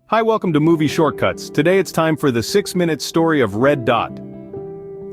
Hi, welcome to Movie Shortcuts. Today it's time for the 6-minute story of Red Dot.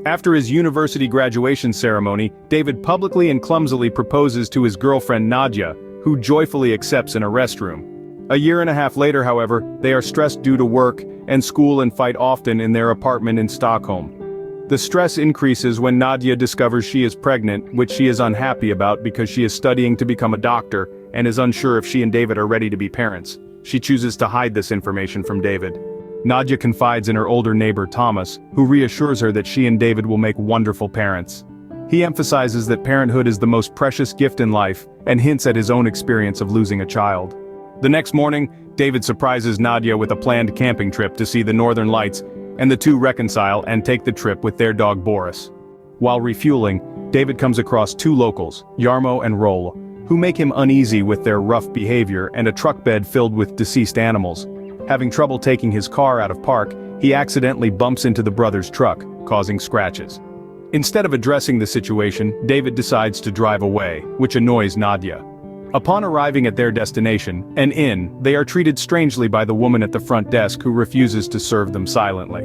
After his university graduation ceremony, David publicly and clumsily proposes to his girlfriend Nadia, who joyfully accepts in a restroom. A year and a half later, however, they are stressed due to work and school and fight often in their apartment in Stockholm. The stress increases when Nadia discovers she is pregnant, which she is unhappy about because she is studying to become a doctor and is unsure if she and David are ready to be parents. She chooses to hide this information from David. Nadia confides in her older neighbor Thomas, who reassures her that she and David will make wonderful parents. He emphasizes that parenthood is the most precious gift in life and hints at his own experience of losing a child. The next morning, David surprises Nadia with a planned camping trip to see the Northern Lights, and the two reconcile and take the trip with their dog Boris. While refueling, David comes across two locals, Jarmo and Roll, who make him uneasy with their rough behavior and a truck bed filled with deceased animals. Having trouble taking his car out of park, he accidentally bumps into the brothers' truck, causing scratches. Instead of addressing the situation, David decides to drive away, which annoys Nadia. Upon arriving at their destination, an inn, they are treated strangely by the woman at the front desk who refuses to serve them silently.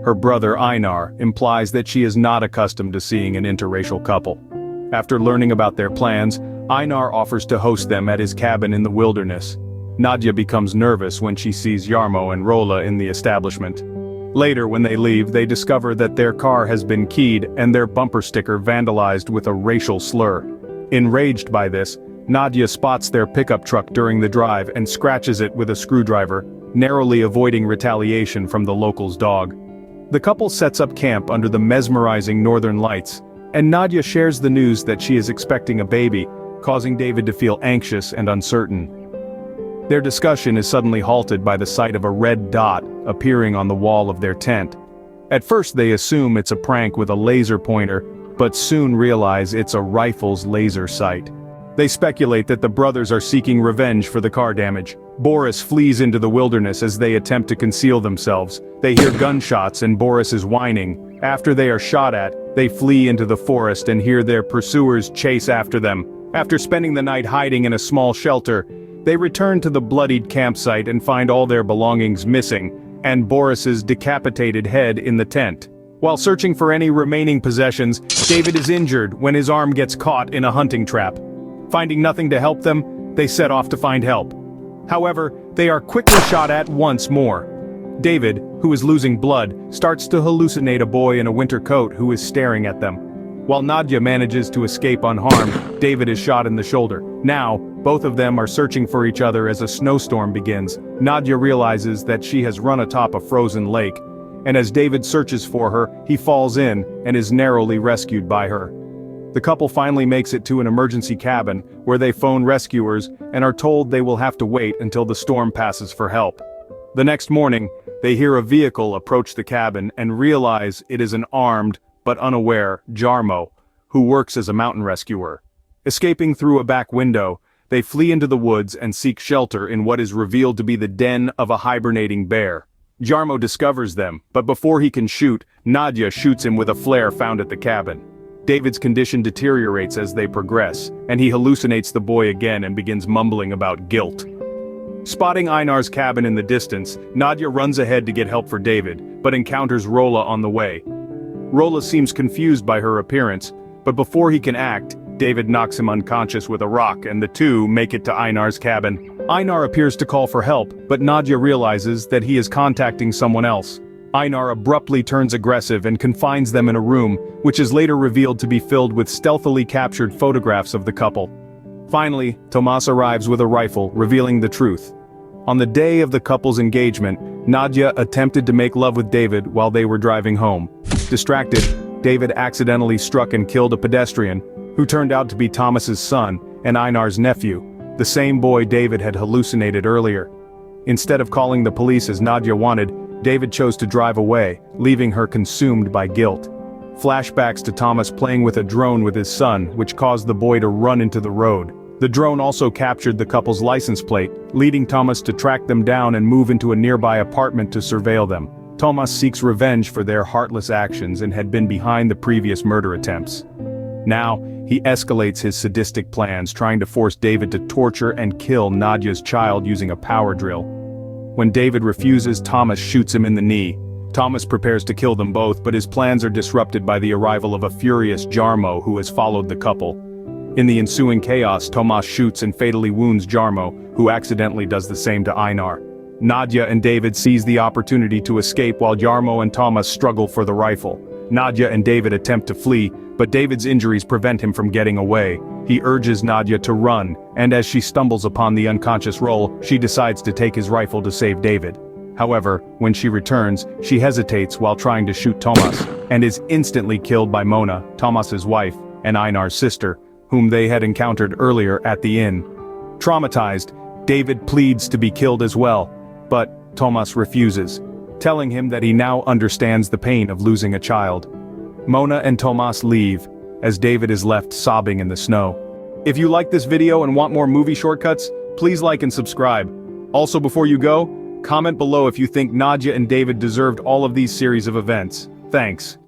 Her brother Einar implies that she is not accustomed to seeing an interracial couple. After learning about their plans, Einar offers to host them at his cabin in the wilderness. Nadia becomes nervous when she sees Jarmo and Rolla in the establishment. Later, when they leave, they discover that their car has been keyed and their bumper sticker vandalized with a racial slur. Enraged by this, Nadia spots their pickup truck during the drive and scratches it with a screwdriver, narrowly avoiding retaliation from the local's dog. The couple sets up camp under the mesmerizing Northern Lights, and Nadia shares the news that she is expecting a baby, causing David to feel anxious and uncertain. Their discussion is suddenly halted by the sight of a red dot appearing on the wall of their tent. At first they assume it's a prank with a laser pointer, but soon realize it's a rifle's laser sight. They speculate that the brothers are seeking revenge for the car damage. Boris flees into the wilderness as they attempt to conceal themselves. They hear gunshots and Boris is whining. After they are shot at, they flee into the forest and hear their pursuers chase after them. After spending the night hiding in a small shelter, they return to the bloodied campsite and find all their belongings missing, and Boris's decapitated head in the tent. While searching for any remaining possessions, David is injured when his arm gets caught in a hunting trap. Finding nothing to help them, they set off to find help. However, they are quickly shot at once more. David, who is losing blood, starts to hallucinate a boy in a winter coat who is staring at them. While Nadia manages to escape unharmed, David is shot in the shoulder. Now, both of them are searching for each other as a snowstorm begins. Nadia realizes that she has run atop a frozen lake, and as David searches for her, he falls in and is narrowly rescued by her. The couple finally makes it to an emergency cabin, where they phone rescuers and are told they will have to wait until the storm passes for help. The next morning, they hear a vehicle approach the cabin and realize it is an armed, but unaware, Jarmo, who works as a mountain rescuer. Escaping through a back window, they flee into the woods and seek shelter in what is revealed to be the den of a hibernating bear. Jarmo discovers them, but before he can shoot, Nadia shoots him with a flare found at the cabin. David's condition deteriorates as they progress, and he hallucinates the boy again and begins mumbling about guilt. Spotting Einar's cabin in the distance, Nadia runs ahead to get help for David, but encounters Rolla on the way. Rolla seems confused by her appearance, but before he can act, David knocks him unconscious with a rock and the two make it to Einar's cabin. Einar appears to call for help, but Nadia realizes that he is contacting someone else. Einar abruptly turns aggressive and confines them in a room, which is later revealed to be filled with stealthily captured photographs of the couple. Finally, Tomas arrives with a rifle, revealing the truth. On the day of the couple's engagement, Nadia attempted to make love with David while they were driving home. Distracted, David accidentally struck and killed a pedestrian, who turned out to be Thomas's son and Einar's nephew, the same boy David had hallucinated earlier. Instead of calling the police as Nadia wanted, David chose to drive away, leaving her consumed by guilt. Flashbacks to Thomas playing with a drone with his son, which caused the boy to run into the road. The drone also captured the couple's license plate, leading Thomas to track them down and move into a nearby apartment to surveil them. Tomas seeks revenge for their heartless actions and had been behind the previous murder attempts. Now, he escalates his sadistic plans, trying to force David to torture and kill Nadia's child using a power drill. When David refuses, Thomas shoots him in the knee. Thomas prepares to kill them both, but his plans are disrupted by the arrival of a furious Jarmo who has followed the couple. In the ensuing chaos, Tomas shoots and fatally wounds Jarmo, who accidentally does the same to Einar. Nadia and David seize the opportunity to escape while Jarmo and Thomas struggle for the rifle. Nadia and David attempt to flee, but David's injuries prevent him from getting away. He urges Nadia to run, and as she stumbles upon the unconscious Roll, she decides to take his rifle to save David. However, when she returns, she hesitates while trying to shoot Tomas, and is instantly killed by Mona, Tomas's wife, and Einar's sister, whom they had encountered earlier at the inn. Traumatized, David pleads to be killed as well, but Tomas refuses, telling him that he now understands the pain of losing a child. Mona and Tomas leave, as David is left sobbing in the snow. If you like this video and want more movie shortcuts, please like and subscribe. Also, before you go, comment below if you think Nadia and David deserved all of these series of events. Thanks.